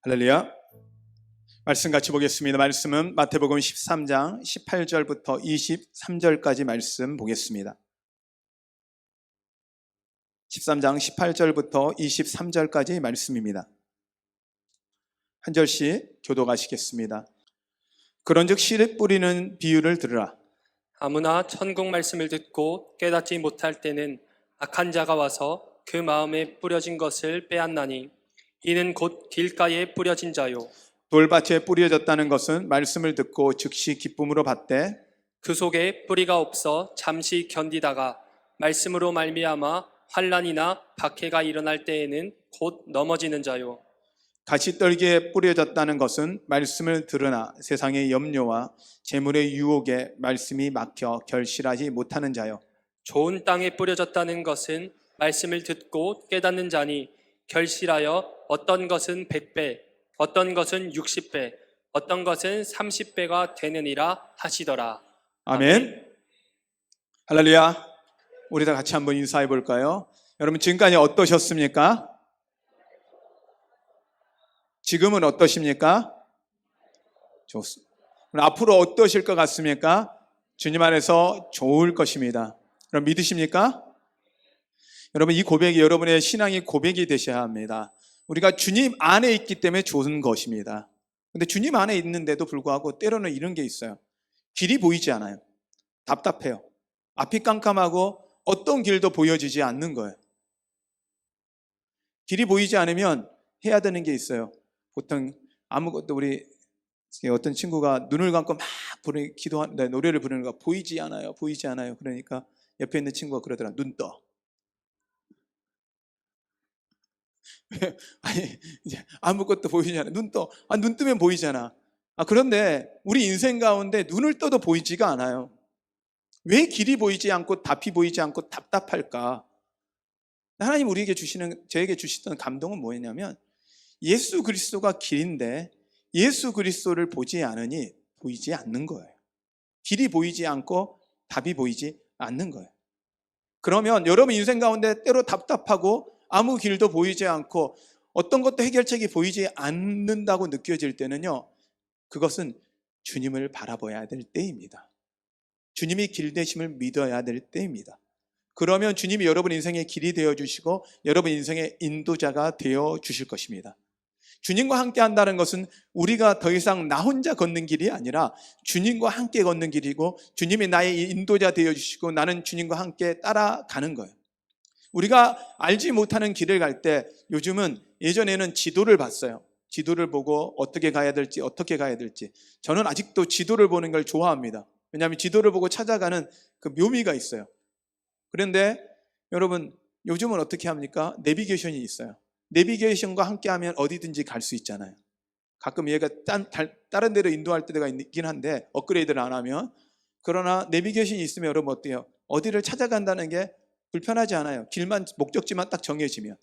할렐루야. 말씀 같이 보겠습니다. 말씀은 마태복음 13장 18절부터 23절까지 말씀 보겠습니다. 13장 18절부터 23절까지 말씀입니다. 한 절씩 교독하시겠습니다. 그런즉 씨를 뿌리는 비유를 들으라. 아무나 천국 말씀을 듣고 깨닫지 못할 때는 악한 자가 와서 그 마음에 뿌려진 것을 빼앗나니 이는 곧 길가에 뿌려진 자요 돌밭에 뿌려졌다는 것은 말씀을 듣고 즉시 기쁨으로 받되 그 속에 뿌리가 없어 잠시 견디다가 말씀으로 말미암아 환난이나 박해가 일어날 때에는 곧 넘어지는 자요 가시떨기에 뿌려졌다는 것은 말씀을 들으나 세상의 염려와 재물의 유혹에 말씀이 막혀 결실하지 못하는 자요. 좋은 땅에 뿌려졌다는 것은 말씀을 듣고 깨닫는 자니 결실하여 어떤 것은 100배, 어떤 것은 60배, 어떤 것은 30배가 되느니라 하시더라. 아멘. 할렐루야. 우리 다 같이 한번 인사해 볼까요? 여러분 지금까지 어떠셨습니까? 지금은 어떠십니까? 좋습니다. 앞으로 어떠실 것 같습니까? 주님 안에서 좋을 것입니다. 여러분 믿으십니까? 여러분 이 고백이 여러분의 신앙의 고백이 되셔야 합니다. 우리가 주님 안에 있기 때문에 좋은 것입니다. 근데 주님 안에 있는데도 불구하고 때로는 이런 게 있어요. 길이 보이지 않아요. 답답해요. 앞이 깜깜하고 어떤 길도 보여지지 않는 거예요. 길이 보이지 않으면 해야 되는 게 있어요. 보통 아무것도 우리 어떤 친구가 눈을 감고 막 기도하는데 노래를 부르는 거 보이지 않아요. 보이지 않아요. 그러니까 옆에 있는 친구가 그러더라. 눈 떠. 아니 이제 아무것도 보이지 않아. 눈 떠. 눈 뜨면 보이잖아. 그런데 우리 인생 가운데 눈을 떠도 보이지가 않아요. 왜 길이 보이지 않고 답이 보이지 않고 답답할까? 하나님 우리에게 저에게 주시던 감동은 뭐였냐면 예수 그리스도가 길인데 예수 그리스도를 보지 않으니 보이지 않는 거예요. 길이 보이지 않고 답이 보이지 않는 거예요. 그러면 여러분 인생 가운데 때로 답답하고 아무 길도 보이지 않고 어떤 것도 해결책이 보이지 않는다고 느껴질 때는요, 그것은 주님을 바라봐야 될 때입니다. 주님이 길 되심을 믿어야 될 때입니다. 그러면 주님이 여러분 인생의 길이 되어주시고 여러분 인생의 인도자가 되어주실 것입니다. 주님과 함께 한다는 것은 우리가 더 이상 나 혼자 걷는 길이 아니라 주님과 함께 걷는 길이고 주님이 나의 인도자 되어주시고 나는 주님과 함께 따라가는 거예요. 우리가 알지 못하는 길을 갈 때 요즘은 예전에는 지도를 봤어요. 지도를 보고 어떻게 가야 될지 저는 아직도 지도를 보는 걸 좋아합니다. 왜냐하면 지도를 보고 찾아가는 그 묘미가 있어요. 그런데 여러분 요즘은 어떻게 합니까? 내비게이션이 있어요. 내비게이션과 함께하면 어디든지 갈 수 있잖아요. 가끔 얘가 다른 데로 인도할 때가 있긴 한데 업그레이드를 안 하면. 그러나 내비게이션이 있으면 여러분 어때요? 어디를 찾아간다는 게 불편하지 않아요. 길만 목적지만 딱 정해지면.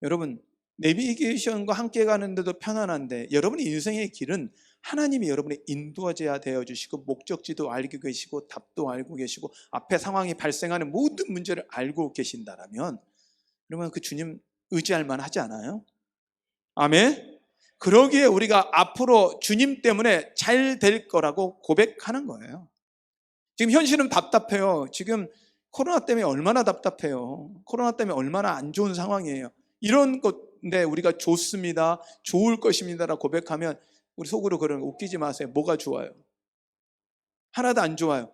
여러분 내비게이션과 함께 가는데도 편안한데 여러분의 인생의 길은 하나님이 여러분의 인도자 되어주시고 목적지도 알고 계시고 답도 알고 계시고 앞에 상황이 발생하는 모든 문제를 알고 계신다면 그러면 그 주님 의지할 만하지 않아요? 아멘. 그러기에 우리가 앞으로 주님 때문에 잘 될 거라고 고백하는 거예요. 지금 현실은 답답해요. 지금 코로나 때문에 얼마나 답답해요. 코로나 때문에 얼마나 안 좋은 상황이에요. 이런 건데 우리가 좋습니다, 좋을 것입니다라고 고백하면 우리 속으로 그러는 거 웃기지 마세요. 뭐가 좋아요? 하나도 안 좋아요.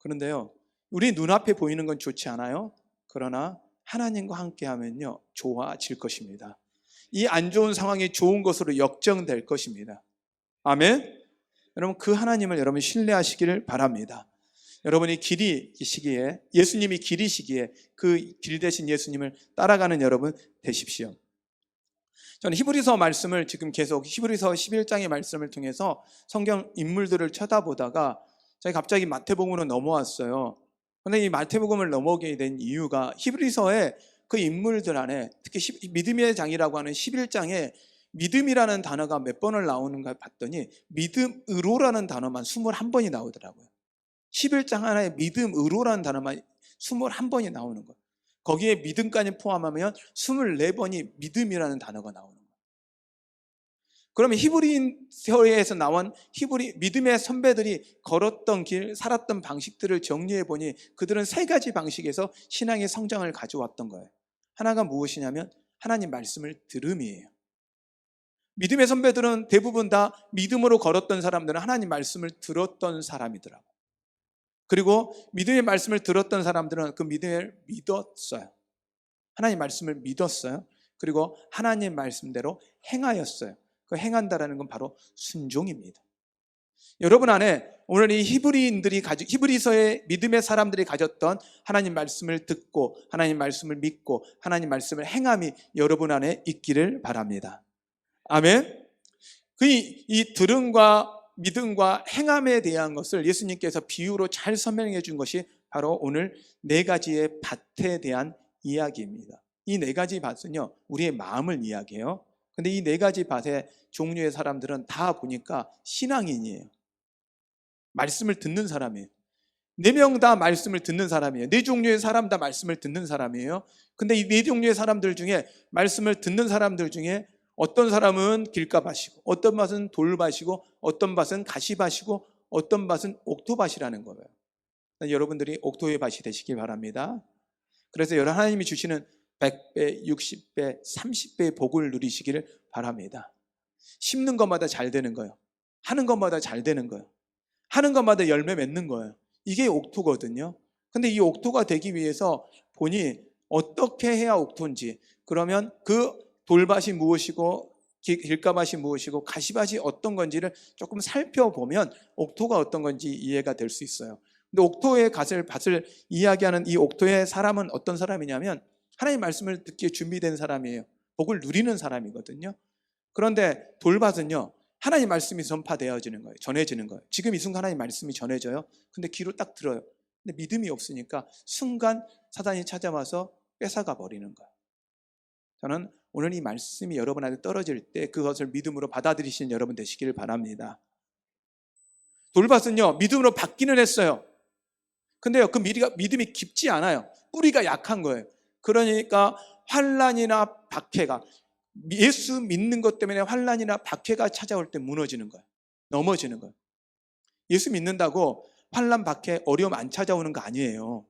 그런데요, 우리 눈앞에 보이는 건 좋지 않아요? 그러나 하나님과 함께 하면요 좋아질 것입니다. 이 안 좋은 상황이 좋은 것으로 역정될 것입니다. 아멘. 여러분 그 하나님을 여러분 신뢰하시기를 바랍니다. 여러분이 길이시기에 예수님이 길이시기에 그 길 대신 예수님을 따라가는 여러분 되십시오. 저는 히브리서 말씀을 지금 계속 히브리서 11장의 말씀을 통해서 성경 인물들을 쳐다보다가 제가 갑자기 마태복음으로 넘어왔어요. 그런데 이 마태복음을 넘어오게 된 이유가 히브리서의 그 인물들 안에 특히 믿음의 장이라고 하는 11장에 믿음이라는 단어가 몇 번을 나오는가 봤더니 믿음으로라는 단어만 21번이 나오더라고요. 11장 하나에 믿음으로라는 단어만 21번이 나오는 거예요. 거기에 믿음까지 포함하면 24번이 믿음이라는 단어가 나오는 거예요. 그러면 히브리서에서 나온 믿음의 선배들이 걸었던 길, 살았던 방식들을 정리해 보니 그들은 세 가지 방식에서 신앙의 성장을 가져왔던 거예요. 하나가 무엇이냐면 하나님 말씀을 들음이에요. 믿음의 선배들은 대부분 다 믿음으로 걸었던 사람들은 하나님 말씀을 들었던 사람이더라고요. 그리고 믿음의 말씀을 들었던 사람들은 그 믿음을 믿었어요. 하나님 말씀을 믿었어요. 그리고 하나님 말씀대로 행하였어요. 그 행한다라는 건 바로 순종입니다. 여러분 안에 오늘 이 히브리서의 믿음의 사람들이 가졌던 하나님 말씀을 듣고 하나님 말씀을 믿고 하나님 말씀을 행함이 여러분 안에 있기를 바랍니다. 아멘. 이 들음과 믿음과 행함에 대한 것을 예수님께서 비유로 잘 설명해 준 것이 바로 오늘 네 가지의 밭에 대한 이야기입니다. 이 네 가지 밭은요, 우리의 마음을 이야기해요. 근데 이 네 가지 밭의 종류의 사람들은 다 보니까 신앙인이에요. 말씀을 듣는 사람이에요. 네 명 다 말씀을 듣는 사람이에요. 네 종류의 사람 다 말씀을 듣는 사람이에요. 근데 이 네 종류의 사람들 중에 말씀을 듣는 사람들 중에 어떤 사람은 길가밭이고 어떤 밭은 돌밭이고 어떤 밭은 가시밭이고 어떤 밭은 옥토밭이라는 거예요. 여러분들이 옥토의 밭이 되시기 바랍니다. 그래서 하나님이 주시는 100배, 60배, 30배의 복을 누리시기를 바랍니다. 심는 것마다 잘 되는 거예요. 하는 것마다 잘 되는 거예요. 하는 것마다 열매 맺는 거예요. 이게 옥토거든요. 근데 이 옥토가 되기 위해서 보니 어떻게 해야 옥토인지, 그러면 그 돌밭이 무엇이고 길가밭이 무엇이고 가시밭이 어떤 건지를 조금 살펴보면 옥토가 어떤 건지 이해가 될 수 있어요. 근데 옥토의 밭을 이야기하는 이 옥토의 사람은 어떤 사람이냐면 하나님 말씀을 듣기에 준비된 사람이에요. 복을 누리는 사람이거든요. 그런데 돌밭은요, 하나님 말씀이 전파되어지는 거예요. 전해지는 거예요. 지금 이 순간 하나님 말씀이 전해져요. 근데 귀로 딱 들어요. 근데 믿음이 없으니까 순간 사단이 찾아와서 뺏어가 버리는 거예요. 저는 오늘 이 말씀이 여러분한테 떨어질 때 그것을 믿음으로 받아들이시는 여러분 되시길 바랍니다. 돌밭은요, 믿음으로 받기는 했어요. 근데요, 그 믿음이 깊지 않아요. 뿌리가 약한 거예요. 그러니까 환난이나 박해가, 예수 믿는 것 때문에 환난이나 박해가 찾아올 때 무너지는 거예요. 넘어지는 거예요. 예수 믿는다고 환난, 박해, 어려움 안 찾아오는 거 아니에요.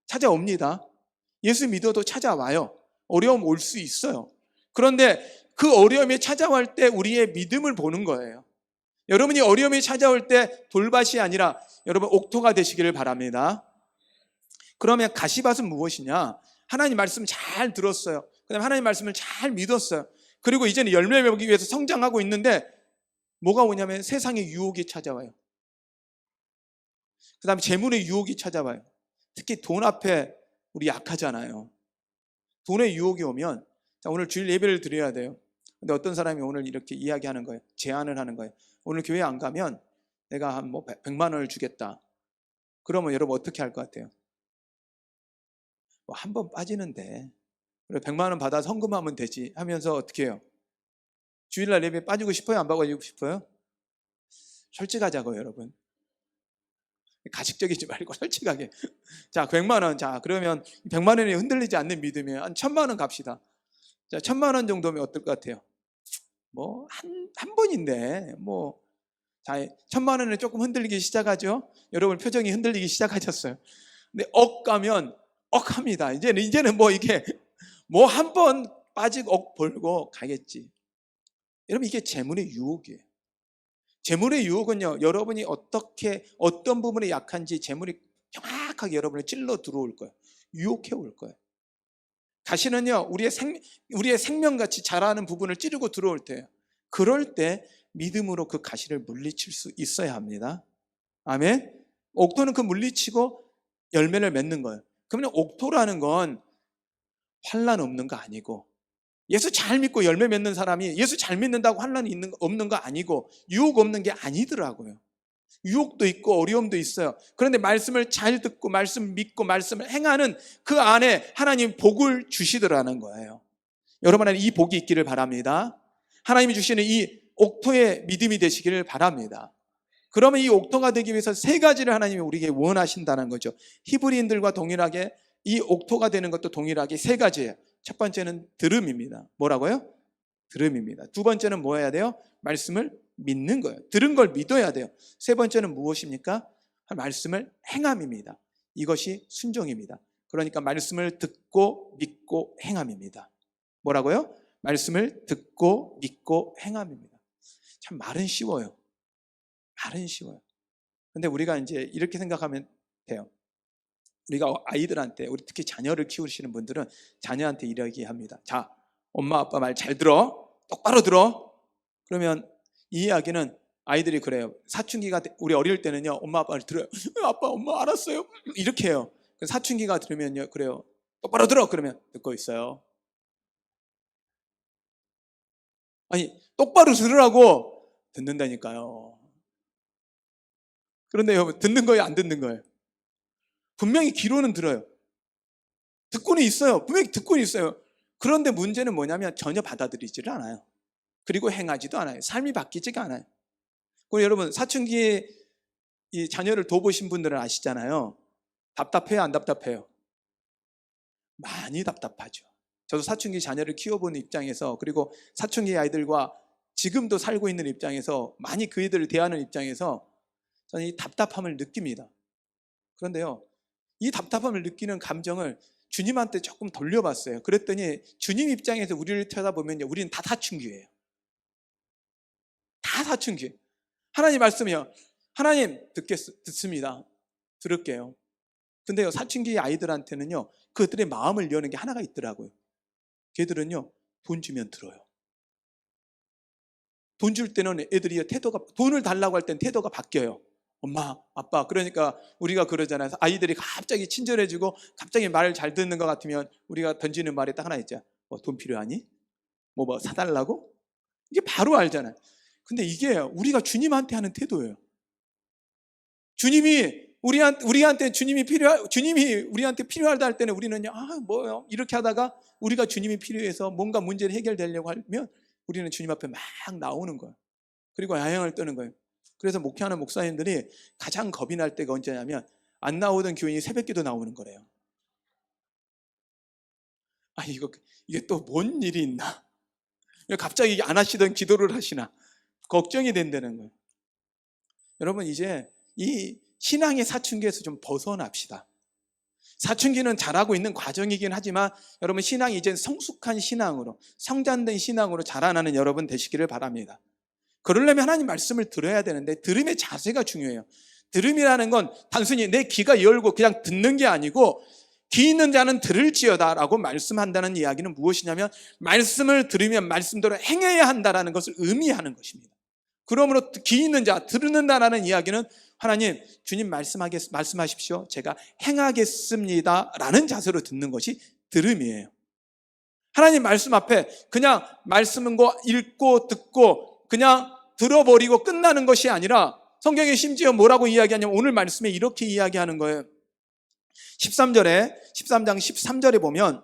찾아옵니다. 예수 믿어도 찾아와요. 어려움 올 수 있어요. 그런데 그 어려움이 찾아올 때 우리의 믿음을 보는 거예요. 여러분이 어려움이 찾아올 때 돌밭이 아니라 여러분 옥토가 되시기를 바랍니다. 그러면 가시밭은 무엇이냐? 하나님 말씀 잘 들었어요. 그다음에 하나님 말씀을 잘 믿었어요. 그리고 이제는 열매 맺기 위해서 성장하고 있는데 뭐가 오냐면 세상의 유혹이 찾아와요. 그다음에 재물의 유혹이 찾아와요. 특히 돈 앞에 우리 약하잖아요. 돈의 유혹이 오면, 자, 오늘 주일 예배를 드려야 돼요. 근데 어떤 사람이 오늘 이렇게 이야기하는 거예요. 제안을 하는 거예요. 오늘 교회 안 가면 내가 한 100만 원을 주겠다. 그러면 여러분 어떻게 할 것 같아요? 한 번 빠지는데 100만 원 받아서 헌금하면 되지 하면서 어떻게 해요? 주일날 예배 빠지고 싶어요? 안 빠지고 싶어요? 솔직하자고요, 여러분. 가식적이지 말고 솔직하게. 자, 100만 원. 자, 그러면 100만 원이 흔들리지 않는 믿음이에요. 한 1000만 원 갑시다. 자, 1000만 원 정도면 어떨 것 같아요? 한 번인데, 자, 1000만 원을 조금 흔들리기 시작하죠? 여러분 표정이 흔들리기 시작하셨어요. 근데 억 가면 억 합니다. 이제는 이게 한 번 빠지고 억 벌고 가겠지. 여러분, 이게 재물의 유혹이에요. 재물의 유혹은요, 여러분이 어떤 부분에 약한지 재물이 정확하게 여러분을 찔러 들어올 거예요. 유혹해 올 거예요. 가시는요, 우리의 생명같이 자라는 부분을 찌르고 들어올 때예요. 그럴 때 믿음으로 그 가시를 물리칠 수 있어야 합니다. 아멘. 옥토는 그 물리치고 열매를 맺는 거예요. 그러면 옥토라는 건 환난 없는 거 아니고, 예수 잘 믿고 열매 맺는 사람이 예수 잘 믿는다고 환난이 없는 거 아니고 유혹 없는 게 아니더라고요. 유혹도 있고 어려움도 있어요. 그런데 말씀을 잘 듣고 말씀 믿고 말씀을 행하는 그 안에 하나님 복을 주시더라는 거예요. 여러분 안에 이 복이 있기를 바랍니다. 하나님이 주시는 이 옥토의 믿음이 되시기를 바랍니다. 그러면 이 옥토가 되기 위해서 세 가지를 하나님이 우리에게 원하신다는 거죠. 히브리인들과 동일하게 이 옥토가 되는 것도 동일하게 세 가지예요. 첫 번째는 들음입니다. 뭐라고요? 들음입니다. 두 번째는 뭐 해야 돼요? 말씀을 믿는 거예요. 들은 걸 믿어야 돼요. 세 번째는 무엇입니까? 말씀을 행함입니다. 이것이 순종입니다. 그러니까 말씀을 듣고 믿고 행함입니다. 뭐라고요? 말씀을 듣고 믿고 행함입니다. 참 말은 쉬워요. 말은 쉬워요. 근데 우리가 이제 이렇게 생각하면 돼요. 우리가 아이들한테, 우리 특히 자녀를 키우시는 분들은 자녀한테 이렇게 합니다. 자, 엄마 아빠 말 잘 들어. 똑바로 들어. 그러면 이 이야기는 아이들이 그래요. 사춘기가 우리 어릴 때는요, 엄마 아빠를 들어요. 아빠 엄마 알았어요. 이렇게 해요. 사춘기가 들으면요, 그래요. 똑바로 들어. 그러면 듣고 있어요. 아니, 똑바로 들으라고 듣는다니까요. 그런데 여러분, 듣는 거예요, 안 듣는 거예요? 분명히 귀로는 들어요. 듣고는 있어요. 분명히 듣고는 있어요. 그런데 문제는 뭐냐면 전혀 받아들이지를 않아요. 그리고 행하지도 않아요. 삶이 바뀌지가 않아요. 그리고 여러분, 사춘기에 이 자녀를 돌보신 분들은 아시잖아요. 답답해요, 안 답답해요? 많이 답답하죠. 저도 사춘기 자녀를 키워본 입장에서, 그리고 사춘기 아이들과 지금도 살고 있는 입장에서, 많이 그 애들을 대하는 입장에서 저는 이 답답함을 느낍니다. 그런데요, 이 답답함을 느끼는 감정을 주님한테 조금 돌려봤어요. 그랬더니 주님 입장에서 우리를 쳐다보면요, 우리는 다 사춘기예요. 다 사춘기. 하나님 말씀이요. 하나님 듣습니다. 들을게요. 근데요, 사춘기 아이들한테는요, 그들의 마음을 여는 게 하나가 있더라고요. 걔들은요, 돈 주면 들어요. 돈 줄 때는 애들이 돈을 달라고 할 땐 태도가 바뀌어요. 엄마, 아빠. 그러니까 우리가 그러잖아요. 아이들이 갑자기 친절해지고 갑자기 말을 잘 듣는 것 같으면 우리가 던지는 말이 딱 하나 있죠. 돈 필요하니? 뭐 사달라고? 이게 바로 알잖아요. 근데 이게 우리가 주님한테 하는 태도예요. 주님이 우리한테 주님이 우리한테 필요하다 할 때는 우리는 뭐요? 이렇게 하다가 우리가 주님이 필요해서 뭔가 문제를 해결되려고 하면 우리는 주님 앞에 막 나오는 거예요. 그리고 야영을 떠는 거예요. 그래서 목회하는 목사님들이 가장 겁이 날 때가 언제냐면 안 나오던 교인이 새벽기도 나오는 거래요. 이게 또 뭔 일이 있나? 갑자기 안 하시던 기도를 하시나? 걱정이 된다는 거예요. 여러분, 이제 이 신앙의 사춘기에서 좀 벗어납시다. 사춘기는 자라고 있는 과정이긴 하지만 여러분, 신앙이 이제 성숙한 신앙으로, 성장된 신앙으로 자라나는 여러분 되시기를 바랍니다. 그러려면 하나님 말씀을 들어야 되는데 들음의 자세가 중요해요. 들음이라는 건 단순히 내 귀가 열고 그냥 듣는 게 아니고 귀 있는 자는 들을지어다 라고 말씀한다는 이야기는 무엇이냐면 말씀을 들으면 말씀대로 행해야 한다는 것을 의미하는 것입니다. 그러므로 귀 있는 자, 들는다라는 이야기는 하나님, 주님 말씀하십시오. 제가 행하겠습니다 라는 자세로 듣는 것이 들음이에요. 하나님 말씀 앞에 그냥 말씀은 거 읽고 듣고 그냥 들어버리고 끝나는 것이 아니라 성경에 심지어 뭐라고 이야기하냐면 오늘 말씀에 이렇게 이야기하는 거예요. 13장 13절에 보면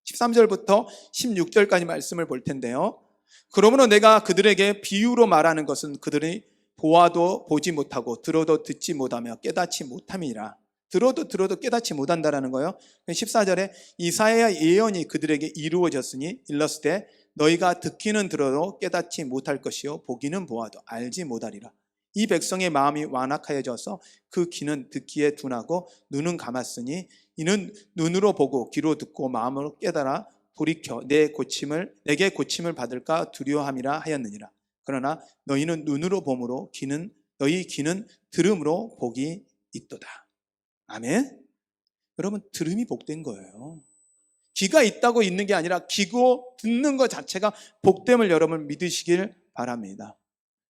13절부터 16절까지 말씀을 볼 텐데요. 그러므로 내가 그들에게 비유로 말하는 것은 그들이 보아도 보지 못하고 들어도 듣지 못하며 깨닫지 못함이라. 들어도 깨닫지 못한다라는 거예요. 14절에 이사야 예언이 그들에게 이루어졌으니 일렀을 때 너희가 듣기는 들어도 깨닫지 못할 것이요 보기는 보아도 알지 못하리라. 이 백성의 마음이 완악하여져서 그 귀는 듣기에 둔하고 눈은 감았으니 이는 눈으로 보고 귀로 듣고 마음으로 깨달아 돌이켜 내게 고침을 받을까 두려워함이라 하였느니라. 그러나 너희는 눈으로 봄으로 너희 귀는 들음으로 복이 있도다. 아멘. 여러분, 들음이 복된 거예요. 귀가 있다고 있는 게 아니라 귀고 듣는 것 자체가 복됨을 여러분 믿으시길 바랍니다.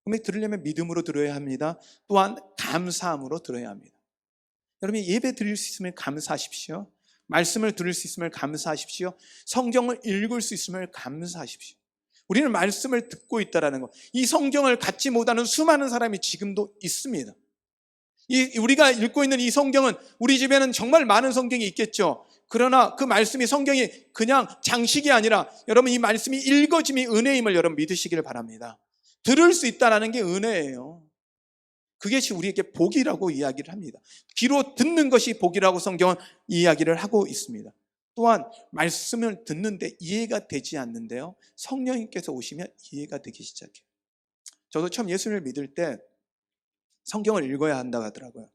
그러면 들으려면 믿음으로 들어야 합니다. 또한 감사함으로 들어야 합니다. 여러분, 예배 드릴 수 있으면 감사하십시오. 말씀을 들을 수 있으면 감사하십시오. 성경을 읽을 수 있으면 감사하십시오. 우리는 말씀을 듣고 있다는 것. 이 성경을 갖지 못하는 수많은 사람이 지금도 있습니다. 우리가 읽고 있는 이 성경은 우리 집에는 정말 많은 성경이 있겠죠. 그러나 그 말씀이 성경이 그냥 장식이 아니라 여러분 이 말씀이 읽어짐이 은혜임을 여러분 믿으시기를 바랍니다. 들을 수 있다는 게 은혜예요. 그것이 우리에게 복이라고 이야기를 합니다. 귀로 듣는 것이 복이라고 성경은 이야기를 하고 있습니다. 또한 말씀을 듣는데 이해가 되지 않는데요, 성령님께서 오시면 이해가 되기 시작해요. 저도 처음 예수를 믿을 때 성경을 읽어야 한다고 하더라고요.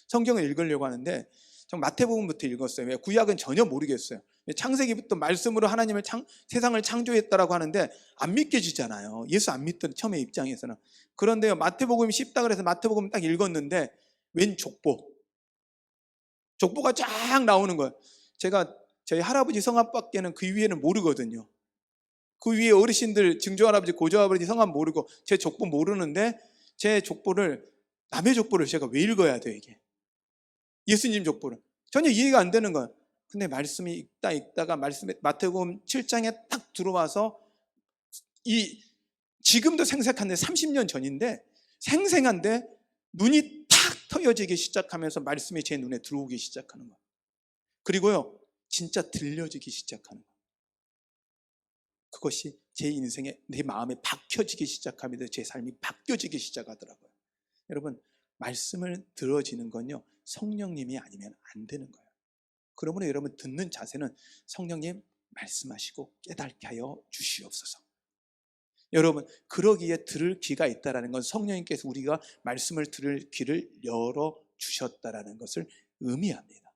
성경을 읽으려고 하는데 전 마태복음부터 읽었어요. 왜? 구약은 전혀 모르겠어요. 창세기부터 말씀으로 하나님을 세상을 창조했다라고 하는데 안 믿겨지잖아요. 예수 안 믿던 처음에 입장에서는. 그런데요, 마태복음이 쉽다 그래서 마태복음 딱 읽었는데 웬 족보가 쫙 나오는 거예요. 제가 저희 할아버지 성함밖에는 그 위에는 모르거든요. 그 위에 어르신들, 증조할아버지, 고조할아버지 성함 모르고 제 족보 모르는데 제 족보를, 남의 족보를 제가 왜 읽어야 돼요, 이게? 예수님 족보를. 전혀 이해가 안 되는 거예요. 근데 말씀이 읽다가 마태복음 7장에 딱 들어와서 지금도 생생한데 30년 전인데 생생한데 눈이 탁 터여지기 시작하면서 말씀이 제 눈에 들어오기 시작하는 거예요. 그리고요, 진짜 들려지기 시작하는 거예요. 그것이 제 인생에, 내 마음에 박혀지기 시작하면서 제 삶이 바뀌어지기 시작하더라고요. 여러분, 말씀을 들어지는 건요, 성령님이 아니면 안 되는 거예요. 그러므로 여러분, 듣는 자세는 성령님 말씀하시고 깨닫게 하여 주시옵소서. 여러분, 그러기에 들을 귀가 있다는 건 성령님께서 우리가 말씀을 들을 귀를 열어주셨다는 것을 의미합니다.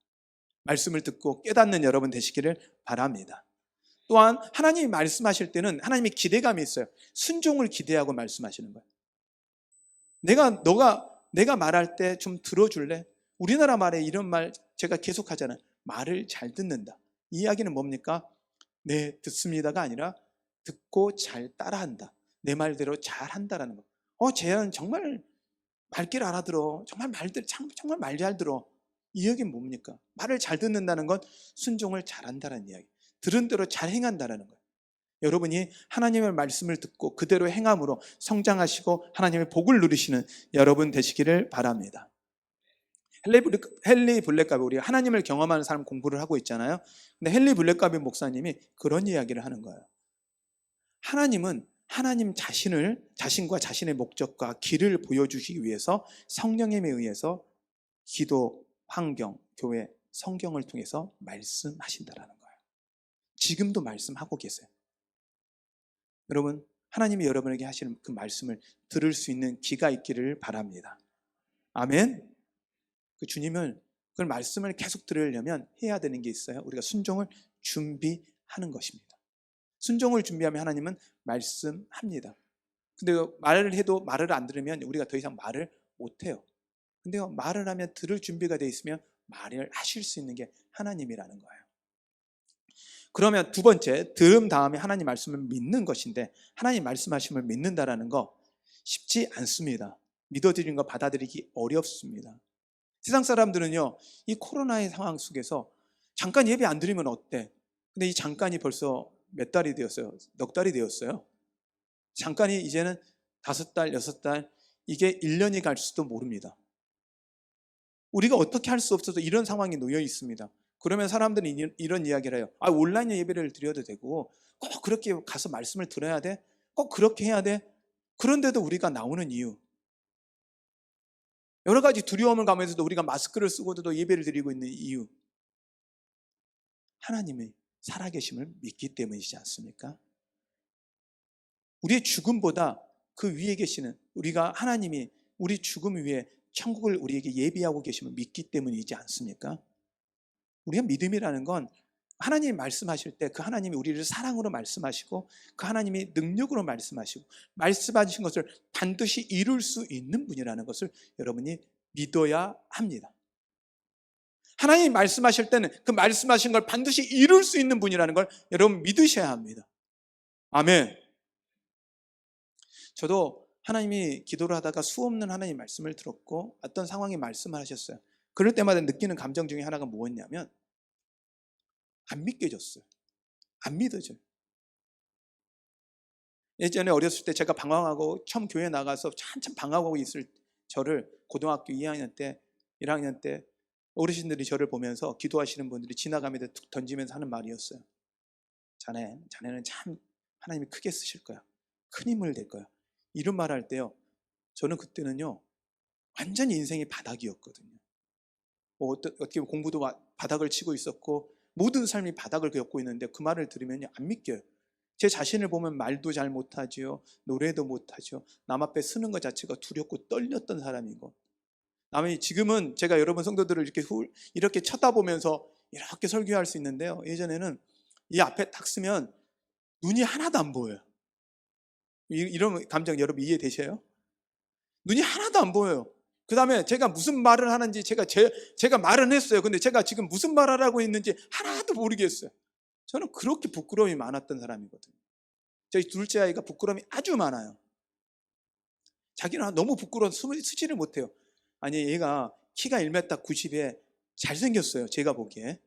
말씀을 듣고 깨닫는 여러분 되시기를 바랍니다. 또한 하나님이 말씀하실 때는 하나님이 기대감이 있어요. 순종을 기대하고 말씀하시는 거예요. 내가 말할 때 좀 들어줄래? 우리나라 말에 이런 말 제가 계속 하잖아요. 말을 잘 듣는다. 이 이야기는 뭡니까? 네, 듣습니다가 아니라 듣고 잘 따라한다. 내 말대로 잘 한다라는 거. 쟤는 정말 말귀를 알아들어. 정말 말 잘 들어. 이 이야기는 뭡니까? 말을 잘 듣는다는 건 순종을 잘한다는 이야기. 들은 대로 잘 행한다는 거예요. 여러분이 하나님의 말씀을 듣고 그대로 행함으로 성장하시고 하나님의 복을 누리시는 여러분 되시기를 바랍니다. 헨리 블랙갑이, 우리가 하나님을 경험하는 사람 공부를 하고 있잖아요. 근데 헨리 블랙갑이 목사님이 그런 이야기를 하는 거예요. 하나님은 하나님 자신과 자신의 목적과 길을 보여주시기 위해서 성령님에 의해서 기도, 환경, 교회, 성경을 통해서 말씀하신다라는 거예요. 지금도 말씀하고 계세요. 여러분, 하나님이 여러분에게 하시는 그 말씀을 들을 수 있는 귀가 있기를 바랍니다. 아멘. 그 주님을, 그 말씀을 계속 들으려면 해야 되는 게 있어요. 우리가 순종을 준비하는 것입니다. 순종을 준비하면 하나님은 말씀합니다. 근데 말을 해도 말을 안 들으면 우리가 더 이상 말을 못 해요. 근데요, 말을 하면 들을 준비가 돼 있으면 말을 하실 수 있는 게 하나님이라는 거예요. 그러면 두 번째, 들음 다음에 하나님 말씀을 믿는 것인데, 하나님 말씀하심을 믿는다라는 거 쉽지 않습니다. 믿어들이는 거 받아들이기 어렵습니다. 세상 사람들은요, 이 코로나의 상황 속에서 잠깐 예배 안 드리면 어때? 근데 이 잠깐이 벌써 몇 달이 되었어요? 넉 달이 되었어요. 잠깐이 이제는 5달, 6달, 이게 1년이 갈 수도 모릅니다. 우리가 어떻게 할 수 없어서 이런 상황에 놓여 있습니다. 그러면 사람들은 이런 이야기를 해요. 온라인 예배를 드려도 되고 꼭 그렇게 가서 말씀을 들어야 돼? 꼭 그렇게 해야 돼? 그런데도 우리가 나오는 이유, 여러 가지 두려움을 가면서도 우리가 마스크를 쓰고도 예배를 드리고 있는 이유, 하나님의 살아계심을 믿기 때문이지 않습니까? 우리의 죽음보다 그 위에 계시는, 우리가 하나님이 우리 죽음 위에 천국을 우리에게 예비하고 계심을 믿기 때문이지 않습니까? 우리가 믿음이라는 건 하나님이 말씀하실 때 그 하나님이 우리를 사랑으로 말씀하시고 그 하나님이 능력으로 말씀하시고 말씀하신 것을 반드시 이룰 수 있는 분이라는 것을 여러분이 믿어야 합니다. 하나님이 말씀하실 때는 그 말씀하신 걸 반드시 이룰 수 있는 분이라는 걸 여러분 믿으셔야 합니다. 아멘. 저도 하나님이 기도를 하다가 수없는 하나님 말씀을 들었고 어떤 상황에 말씀을 하셨어요. 그럴 때마다 느끼는 감정 중에 하나가 뭐였냐면 안 믿겨졌어요. 안 믿어져요. 예전에 어렸을 때 제가 방황하고 처음 교회 나가서 한참 방황하고 있을 저를 고등학교 2학년 때, 1학년 때 어르신들이 저를 보면서 기도하시는 분들이 지나가면서 툭 던지면서 하는 말이었어요. 자네는 참 하나님이 크게 쓰실 거야. 큰 힘을 낼 거야. 이런 말 할 때요, 저는 그때는요 완전히 인생이 바닥이었거든요. 어떻게 공부도 바닥을 치고 있었고 모든 삶이 바닥을 겪고 있는데 그 말을 들으면 안 믿겨요. 제 자신을 보면 말도 잘 못하지요. 노래도 못하죠. 남 앞에 서는 것 자체가 두렵고 떨렸던 사람이고, 남이 지금은 제가 여러분 성도들을 이렇게 쳐다보면서 이렇게 설교할 수 있는데요. 예전에는 이 앞에 딱 서면 눈이 하나도 안 보여요. 이런 감정 여러분 이해되셔요? 눈이 하나도 안 보여요. 그 다음에 제가 무슨 말을 하는지 제가 말은 했어요. 근데 제가 지금 무슨 말을 하고 있는지 하나도 모르겠어요. 저는 그렇게 부끄러움이 많았던 사람이거든요. 저희 둘째 아이가 부끄러움이 아주 많아요. 자기는 너무 부끄러워서 쓰지를 못해요. 아니, 얘가 키가 1m 90에 잘생겼어요. 제가 보기에.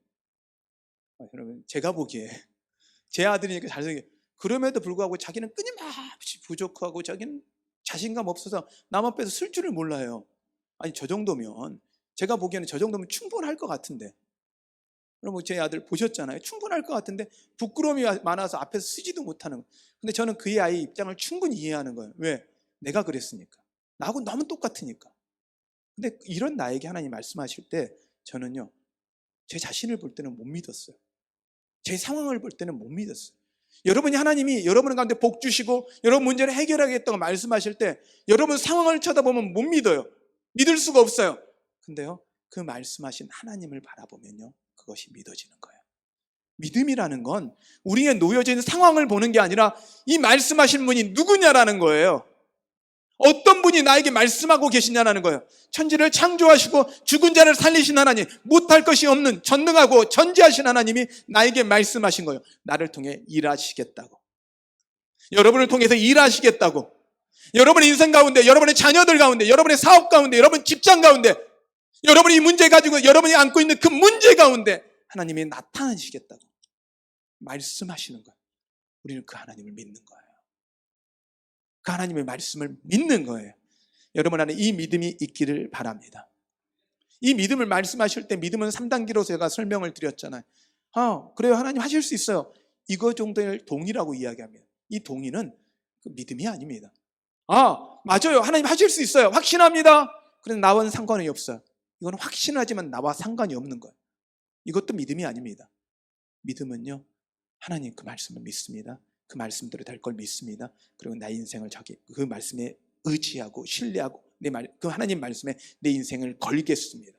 여러분, 제가 보기에. 제 아들이니까 잘생겼어요. 그럼에도 불구하고 자기는 끊임없이 부족하고 자기는 자신감 없어서 남 앞에서 쓸 줄을 몰라요. 아니, 저 정도면, 제가 보기에는 저 정도면 충분할 것 같은데. 여러분, 제 아들 보셨잖아요. 충분할 것 같은데 부끄러움이 많아서 앞에서 쓰지도 못하는 거예요. 근데 저는 그의 아이 입장을 충분히 이해하는 거예요. 왜? 내가 그랬으니까. 나하고 너무 똑같으니까. 근데 이런 나에게 하나님 말씀하실 때 저는요, 제 자신을 볼 때는 못 믿었어요. 제 상황을 볼 때는 못 믿었어요. 여러분이 하나님이 여러분 가운데 복 주시고 여러분 문제를 해결하겠다고 말씀하실 때 여러분 상황을 쳐다보면 못 믿어요. 믿을 수가 없어요. 근데요, 그 말씀하신 하나님을 바라보면요, 그것이 믿어지는 거예요. 믿음이라는 건 우리의 놓여진 상황을 보는 게 아니라 이 말씀하신 분이 누구냐라는 거예요. 어떤 분이 나에게 말씀하고 계시냐라는 거예요. 천지를 창조하시고 죽은 자를 살리신 하나님, 못할 것이 없는 전능하고 전지하신 하나님이 나에게 말씀하신 거예요. 나를 통해 일하시겠다고, 여러분을 통해서 일하시겠다고, 여러분의 인생 가운데, 여러분의 자녀들 가운데, 여러분의 사업 가운데, 여러분 직장 가운데, 여러분이 문제 가지고 여러분이 안고 있는 그 문제 가운데 하나님이 나타나시겠다고 말씀하시는 거예요. 우리는 그 하나님을 믿는 거예요. 그 하나님의 말씀을 믿는 거예요. 여러분 안에 이 믿음이 있기를 바랍니다. 이 믿음을 말씀하실 때 믿음은 3단계로 제가 설명을 드렸잖아요. 그래요, 하나님 하실 수 있어요. 이거 정도의 동의라고 이야기합니다. 이 동의는 그 믿음이 아닙니다. 맞아요, 하나님 하실 수 있어요, 확신합니다. 그런데 나와는 상관이 없어요. 이건 확신하지만 나와 상관이 없는 거예요. 이것도 믿음이 아닙니다. 믿음은요, 하나님 그 말씀을 믿습니다. 그 말씀대로 될 걸 믿습니다. 그리고 나의 인생을 그 말씀에 의지하고 신뢰하고 그 하나님 말씀에 내 인생을 걸겠습니다.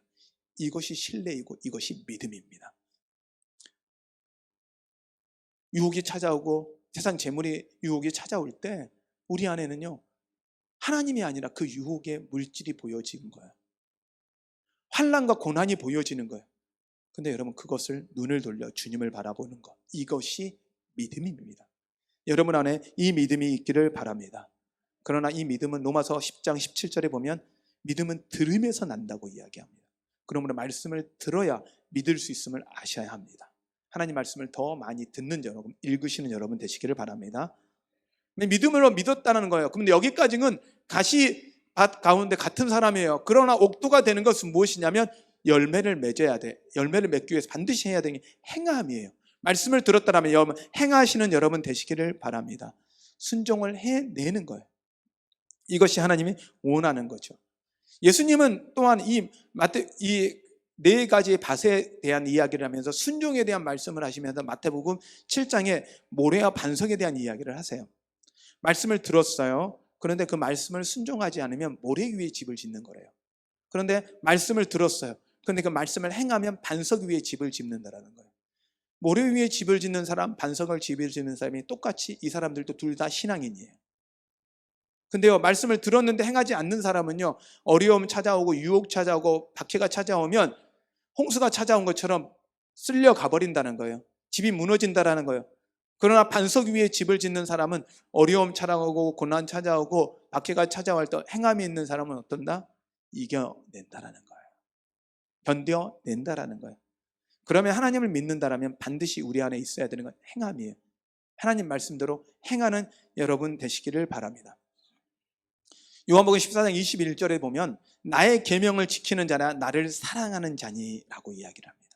이것이 신뢰이고 이것이 믿음입니다. 유혹이 찾아오고 세상 재물의 유혹이 찾아올 때 우리 안에는요, 하나님이 아니라 그 유혹의 물질이 보여지는 거예요. 환난과 고난이 보여지는 거예요. 근데 여러분, 그것을 눈을 돌려 주님을 바라보는 것, 이것이 믿음입니다. 여러분 안에 이 믿음이 있기를 바랍니다. 그러나 이 믿음은 로마서 10장 17절에 보면 믿음은 들음에서 난다고 이야기합니다. 그러므로 말씀을 들어야 믿을 수 있음을 아셔야 합니다. 하나님 말씀을 더 많이 듣는 여러분, 읽으시는 여러분 되시기를 바랍니다. 믿음으로 믿었다는 거예요. 그런데 여기까지는 가시밭 가운데 같은 사람이에요. 그러나 옥토가 되는 것은 무엇이냐면 열매를 맺어야 돼. 열매를 맺기 위해서 반드시 해야 되는 게 행함이에요. 말씀을 들었다면 여러분 행하시는 여러분 되시기를 바랍니다. 순종을 해내는 거예요. 이것이 하나님이 원하는 거죠. 예수님은 또한 이 네 가지의 밭에 대한 이야기를 하면서 순종에 대한 말씀을 하시면서 마태복음 7장에 모래와 반석에 대한 이야기를 하세요. 말씀을 들었어요. 그런데 그 말씀을 순종하지 않으면 모래 위에 집을 짓는 거래요. 그런데 말씀을 들었어요. 그런데 그 말씀을 행하면 반석 위에 집을 짓는다라는 거예요. 모래 위에 집을 짓는 사람, 반석을 집을 짓는 사람이 똑같이 이 사람들도 둘 다 신앙인이에요. 근데요, 말씀을 들었는데 행하지 않는 사람은요, 어려움 찾아오고 유혹 찾아오고 박해가 찾아오면 홍수가 찾아온 것처럼 쓸려 가버린다는 거예요. 집이 무너진다라는 거예요. 그러나 반석 위에 집을 짓는 사람은 어려움 찾아오고 고난 찾아오고 박해가 찾아올 때 행함이 있는 사람은 어떤다? 이겨낸다라는 거예요. 견뎌낸다라는 거예요. 그러면 하나님을 믿는다라면 반드시 우리 안에 있어야 되는 건 행함이에요. 하나님 말씀대로 행하는 여러분 되시기를 바랍니다. 요한복음 14장 21절에 보면 나의 계명을 지키는 자나 나를 사랑하는 자니라고 이야기를 합니다.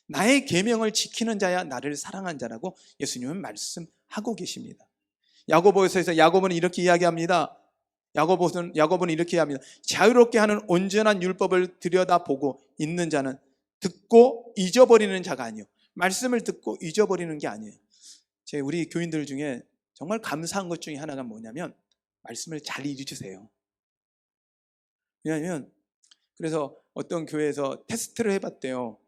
나의 계명을 지키는 자야 나를 사랑한 자라고 예수님은 말씀하고 계십니다. 야고보서에서 야고보는 이렇게 이야기합니다. 야고보는 이렇게 이야기합니다. 자유롭게 하는 온전한 율법을 들여다보고 있는 자는 듣고 잊어버리는 자가 아니요 말씀을 듣고 잊어버리는 게 아니에요. 우리 교인들 중에 정말 감사한 것 중에 하나가 뭐냐면 말씀을 잘 잊으세요. 왜냐하면 그래서 어떤 교회에서 테스트를 해봤대요.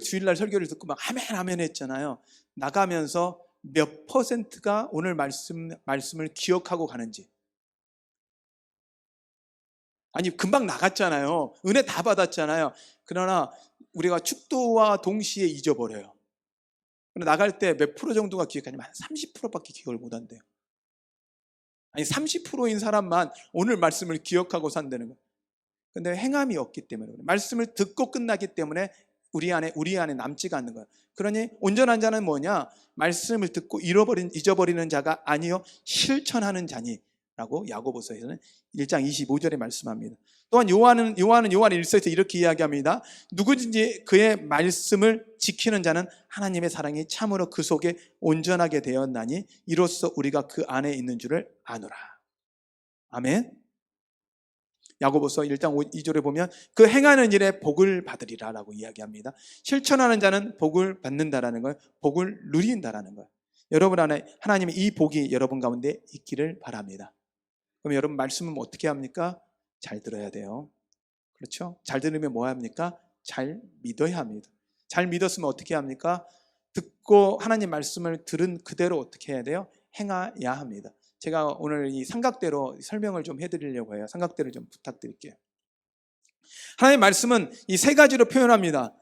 주일날 설교를 듣고 막 아멘 했잖아요. 나가면서 몇 퍼센트가 오늘 말씀을 기억하고 가는지. 아니, 금방 나갔잖아요. 은혜 다 받았잖아요. 그러나 우리가 축도와 동시에 잊어버려요. 나갈 때 몇 프로 정도가 기억하냐면 한 30%밖에 기억을 못 한대요. 아니, 30%인 사람만 오늘 말씀을 기억하고 산다는 거예요. 근데 행함이 없기 때문에, 말씀을 듣고 끝나기 때문에 우리 안에 남지가 않는 거예요. 그러니 온전한 자는 뭐냐? 말씀을 듣고 잊어버리는 자가 아니요 실천하는 자니라고 야고보서에서는 1장 25절에 말씀합니다. 또한 요한은 1서에서 이렇게 이야기합니다. 누구든지 그의 말씀을 지키는 자는 하나님의 사랑이 참으로 그 속에 온전하게 되었나니 이로써 우리가 그 안에 있는 줄을 아노라. 아멘. 야고보서 1장 2절에 보면 그 행하는 일에 복을 받으리라 라고 이야기합니다. 실천하는 자는 복을 받는다라는 거예요. 복을 누린다라는 거예요. 여러분 안에 하나님의 이 복이 여러분 가운데 있기를 바랍니다. 그럼 여러분 말씀은 어떻게 합니까? 잘 들어야 돼요. 그렇죠? 잘 들으면 뭐 합니까? 잘 믿어야 합니다. 잘 믿었으면 어떻게 합니까? 듣고 하나님 말씀을 들은 그대로 어떻게 해야 돼요? 행해야 합니다. 제가 오늘 이 삼각대로 설명을 좀 해드리려고 해요. 삼각대를 좀 부탁드릴게요. 하나님의 말씀은 이 세 가지로 표현합니다.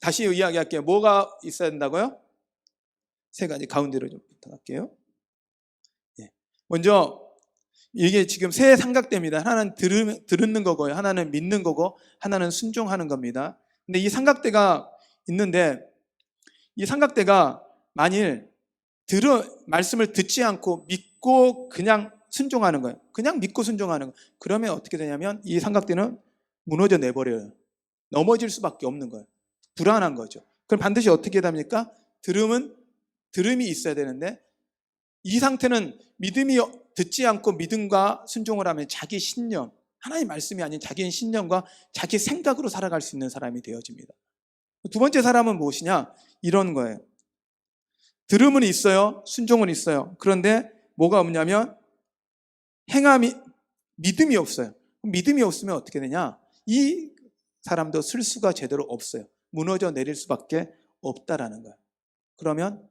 다시 이야기할게요. 뭐가 있어야 된다고요? 세 가지. 가운데로 좀 부탁할게요. 먼저 이게 지금 세 삼각대입니다. 하나는 들은 거고요. 하나는 믿는 거고 하나는 순종하는 겁니다. 근데 이 삼각대가 있는데 이 삼각대가 만일 말씀을 듣지 않고 믿고 그냥 순종하는 거예요. 그냥 믿고 순종하는 거예요. 그러면 어떻게 되냐면 이 삼각대는 무너져 내버려요. 넘어질 수밖에 없는 거예요. 불안한 거죠. 그럼 반드시 어떻게 됩니까? 들음이 있어야 되는데 이 상태는 듣지 않고 믿음과 순종을 하면 자기 신념, 하나님 말씀이 아닌 자기 신념과 자기 생각으로 살아갈 수 있는 사람이 되어집니다. 두 번째 사람은 무엇이냐? 이런 거예요. 들음은 있어요. 순종은 있어요. 그런데 뭐가 없냐면 믿음이 없어요. 믿음이 없으면 어떻게 되냐? 이 사람도 쓸 수가 제대로 없어요. 무너져 내릴 수밖에 없다라는 거예요. 그러면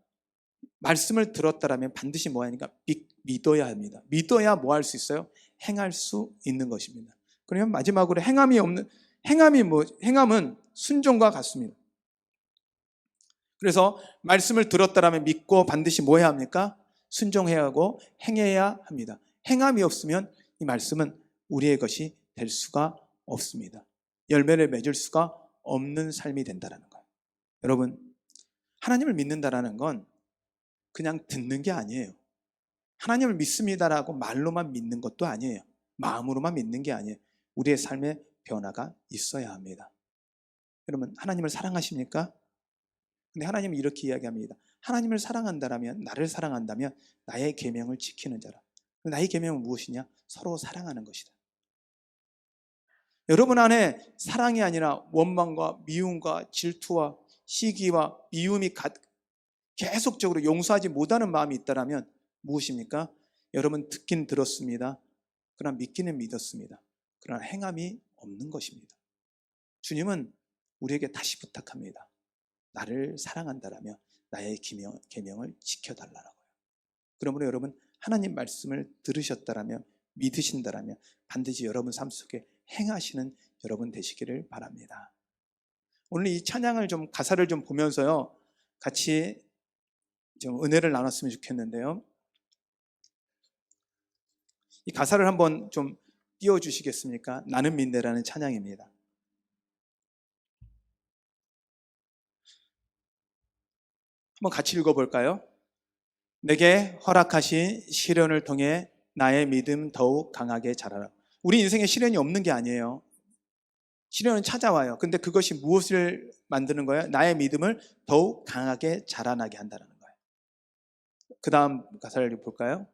말씀을 들었다라면 반드시 뭐 하니까 믿어야 합니다. 믿어야 뭐 할 수 있어요? 행할 수 있는 것입니다. 그러면 마지막으로 행함은 순종과 같습니다. 그래서 말씀을 들었다라면 믿고 반드시 뭐 해야 합니까? 순종해야 하고 행해야 합니다. 행함이 없으면 이 말씀은 우리의 것이 될 수가 없습니다. 열매를 맺을 수가 없는 삶이 된다는 거예요. 여러분, 하나님을 믿는다라는 건 그냥 듣는 게 아니에요. 하나님을 믿습니다라고 말로만 믿는 것도 아니에요. 마음으로만 믿는 게 아니에요. 우리의 삶에 변화가 있어야 합니다. 여러분, 하나님을 사랑하십니까? 근데 하나님은 이렇게 이야기합니다. 하나님을 사랑한다라면, 나를 사랑한다면 나의 계명을 지키는 자라. 나의 계명은 무엇이냐? 서로 사랑하는 것이다. 여러분 안에 사랑이 아니라 원망과 미움과 질투와 시기와 미움이 계속적으로 용서하지 못하는 마음이 있다면 무엇입니까? 여러분 듣긴 들었습니다. 그러나 믿기는 믿었습니다. 그러나 행함이 없는 것입니다. 주님은 우리에게 다시 부탁합니다. 나를 사랑한다라면 나의 계명을 지켜달라고요. 그러므로 여러분 하나님 말씀을 들으셨다라면 믿으신다라면 반드시 여러분 삶 속에 행하시는 여러분 되시기를 바랍니다. 오늘 이 찬양을 좀 가사를 좀 보면서요 같이 좀 은혜를 나눴으면 좋겠는데요. 이 가사를 한번 좀 띄워주시겠습니까? 나는 믿네라는 찬양입니다. 한번 같이 읽어볼까요? 내게 허락하신 시련을 통해 나의 믿음 더욱 강하게 자라라. 우리 인생에 시련이 없는 게 아니에요. 시련은 찾아와요. 근데 그것이 무엇을 만드는 거예요? 나의 믿음을 더욱 강하게 자라나게 한다는 거예요. 그 다음 가사를 볼까요?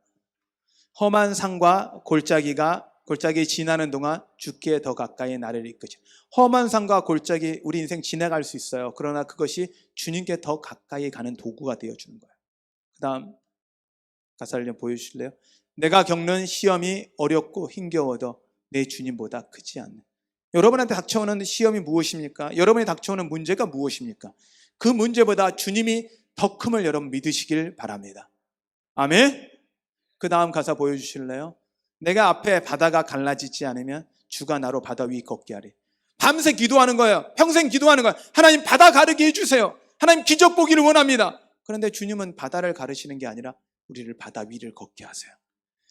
험한 산과 골짜기가 골짜기 지나는 동안 주께 더 가까이 나를 이끄죠. 험한 산과 골짜기 우리 인생 지나갈 수 있어요. 그러나 그것이 주님께 더 가까이 가는 도구가 되어주는 거예요. 그 다음 가사를 좀 보여주실래요? 내가 겪는 시험이 어렵고 힘겨워도 내 주님보다 크지 않네. 여러분한테 닥쳐오는 시험이 무엇입니까? 여러분이 닥쳐오는 문제가 무엇입니까? 그 문제보다 주님이 더 큼을 여러분 믿으시길 바랍니다. 아멘. 그 다음 가사 보여주실래요? 내가 앞에 바다가 갈라지지 않으면 주가 나로 바다 위 걷게 하리. 밤새 기도하는 거예요. 평생 기도하는 거예요. 하나님 바다 가르게 해주세요. 하나님 기적 보기를 원합니다. 그런데 주님은 바다를 가르시는 게 아니라 우리를 바다 위를 걷게 하세요.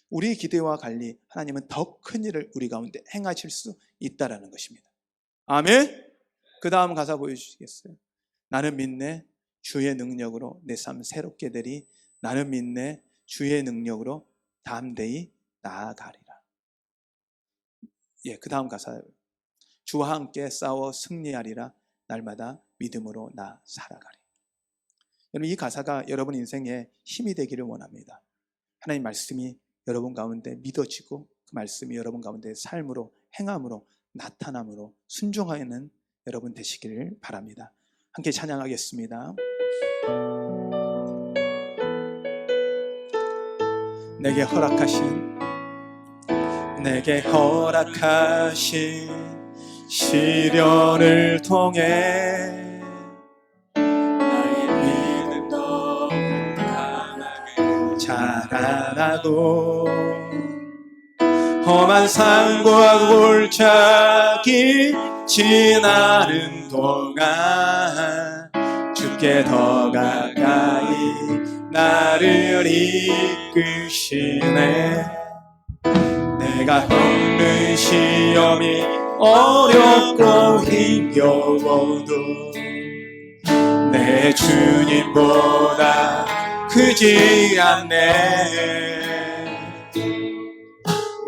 우리의 기대와 달리 하나님은 더 큰 일을 우리 가운데 행하실 수 있다라는 것입니다. 아멘. 그 다음 가사 보여주시겠어요? 나는 믿네 주의 능력으로 내 삶 새롭게 되리. 나는 믿네 주의 능력으로 담대히 나아가리라. 예, 그 다음 가사요. 주와 함께 싸워 승리하리라. 날마다 믿음으로 나 살아가리. 여러분 이 가사가 여러분 인생에 힘이 되기를 원합니다. 하나님 말씀이 여러분 가운데 믿어지고 그 말씀이 여러분 가운데 삶으로 행함으로 나타남으로 순종하는 여러분 되시기를 바랍니다. 함께 찬양하겠습니다. 내게 허락하신 시련을 통해 나의 믿음도 강하게 자라나고 험한 산과 골짜기 지나는 동안 주께 더 가까이 나를 이끄시네. 내가 겪는 시험이 어렵고 힘겨워도 내 주님보다 크지 않네.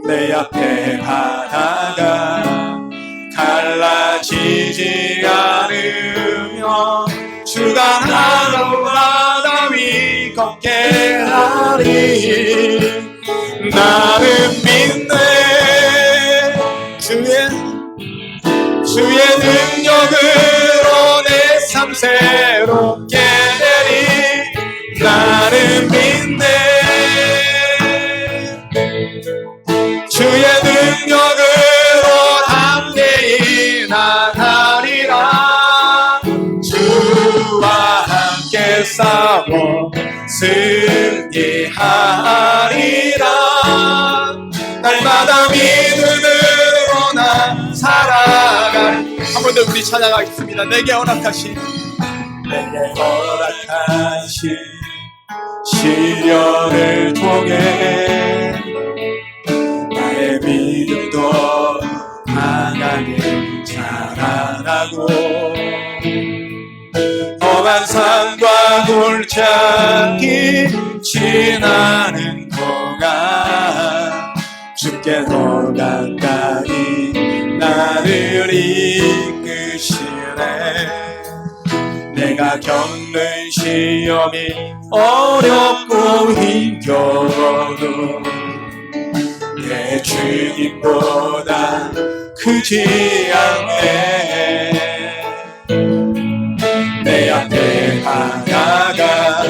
내 앞에 바다가 갈라지지 않으며 주가 나로 바다 위 걷게 하리. 나는 믿네 주의 능력으로 내 삶 새롭게 되리. 나는 믿네 주의 능력으로 담대히 나가리라. 주와 함께 싸워 승리하리라. 날마다 믿음으로 나 살아가리. 한 번 더 우리 찬양하겠습니다. 내게 허락하신 시련을 통해 나의 믿음도 강하게 자라나고 험한 산과 골짜기 지나는 동안 주께 더 가까이 나를 이끄시네. 내가 겪는 시험이 어렵고 힘겨워도 내 주님보다 크지 않네. 내 앞에 바다가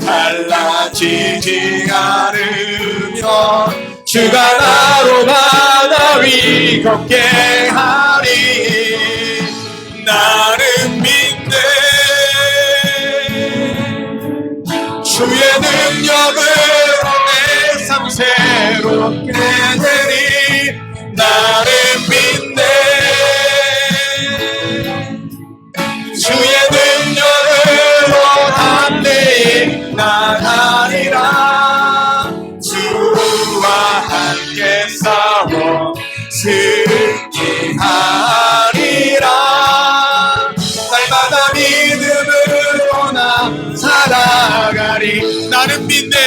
갈라지지 않으며 주가 나로 바다 위 걷게 하리. 나는 믿네 주의 능력으로 내 삶 새롭게 되리. 나는 믿네 주의 능력으로 담대히 나가리라. 주와 함께 싸워 승리하리라. 날마다 믿음으로 나 살아가리. 나는 믿네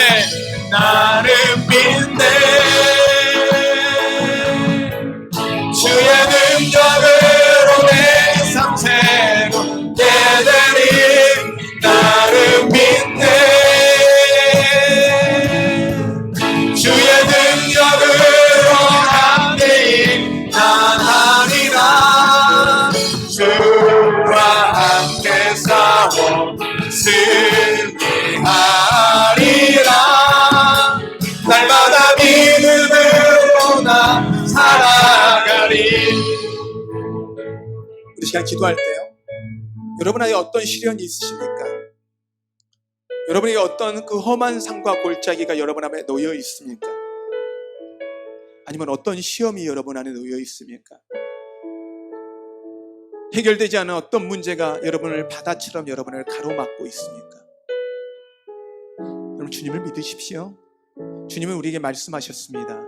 주의 능력으로 내 삶 새롭게 되리. 나는 믿네 주의 능력으로 시간 기도할 때요, 여러분에게 어떤 시련이 있으십니까? 여러분에게 어떤 그 험한 상과 골짜기가 여러분 앞에 놓여 있습니까? 아니면 어떤 시험이 여러분 안에 놓여 있습니까? 해결되지 않은 어떤 문제가 여러분을 바다처럼 여러분을 가로막고 있습니까? 여러분, 주님을 믿으십시오. 주님은 우리에게 말씀하셨습니다.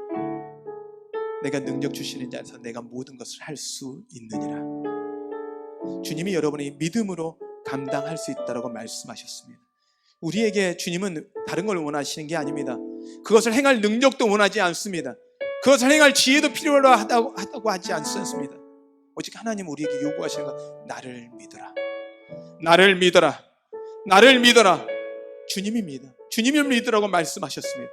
내가 능력 주시는 자에서 내가 모든 것을 할 수 있느니라. 주님이 여러분이 믿음으로 감당할 수 있다고 말씀하셨습니다. 우리에게 주님은 다른 걸 원하시는 게 아닙니다. 그것을 행할 능력도 원하지 않습니다. 그것을 행할 지혜도 필요하다고 하지 않습니다. 오직 하나님 우리에게 요구하시는 것, 나를 믿어라. 나를 믿어라. 나를 믿어라. 주님입니다. 주님을 믿으라고 말씀하셨습니다.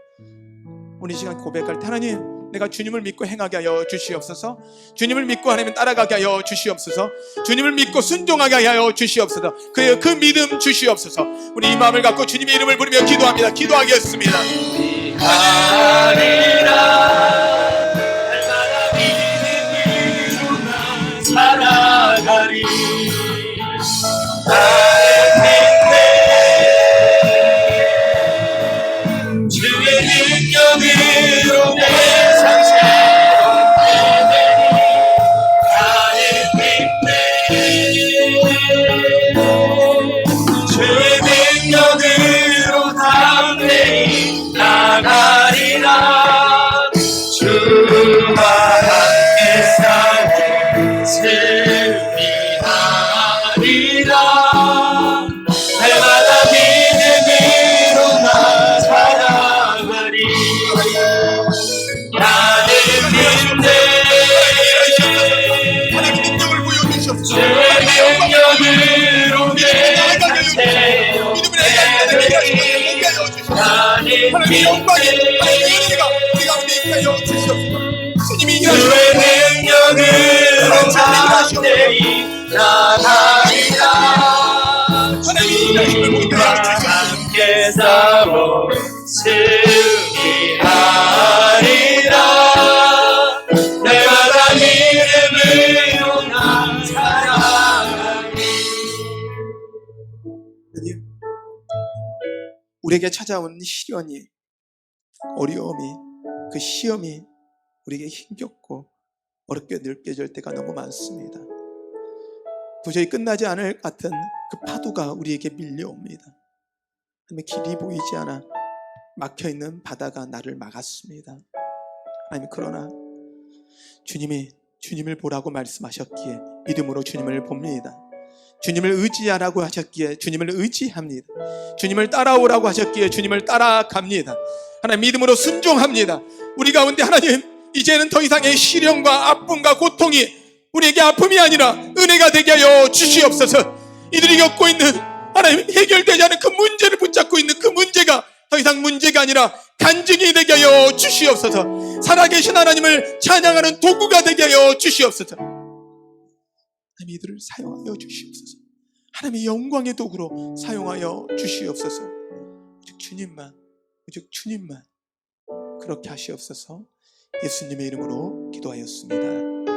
오늘 이 시간 고백할 때, 하나님, 내가 주님을 믿고 행하게 하여 주시옵소서. 주님을 믿고 하나님 따라가게 하여 주시옵소서. 주님을 믿고 순종하게 하여 주시옵소서. 그 믿음 주시옵소서. 우리 이 마음을 갖고 주님의 이름을 부르며 기도합니다. 기도하겠습니다. 하리라 날마다 믿음으로 나 살아가리. 나를 믿네. 주의 능력으로 내 하나님의 영광이, 하나님의 은혜가 우리 가운데 있게 하여 주시옵소서. 주님이 주의 능력으로 담대히 나가리라. 주와 함께 싸워 승리하리라. 내가 믿음으로 나 살아가리. 우리에게 찾아온 시련이, 어려움이, 그 시험이 우리에게 힘겹고 어렵게 느껴질 때가 너무 많습니다. 도저히 끝나지 않을 것 같은 그 파도가 우리에게 밀려옵니다. 하나님, 길이 보이지 않아 막혀있는 바다가 나를 막았습니다. 하나님, 그러나 주님을 보라고 말씀하셨기에 믿음으로 주님을 봅니다. 주님을 의지하라고 하셨기에 주님을 의지합니다. 주님을 따라오라고 하셨기에 주님을 따라갑니다. 하나님, 믿음으로 순종합니다. 우리 가운데 하나님, 이제는 더 이상의 시련과 아픔과 고통이 우리에게 아픔이 아니라 은혜가 되게 하여 주시옵소서. 이들이 겪고 있는 하나님, 해결되지 않은 그 문제를 붙잡고 있는 그 문제가 더 이상 문제가 아니라 간증이 되게 하여 주시옵소서. 살아계신 하나님을 찬양하는 도구가 되게 하여 주시옵소서. 하나님, 이들을 사용하여 주시옵소서. 하나님의 영광의 도구로 사용하여 주시옵소서. 오직 주님만 그렇게 하시옵소서. 예수님의 이름으로 기도하였습니다.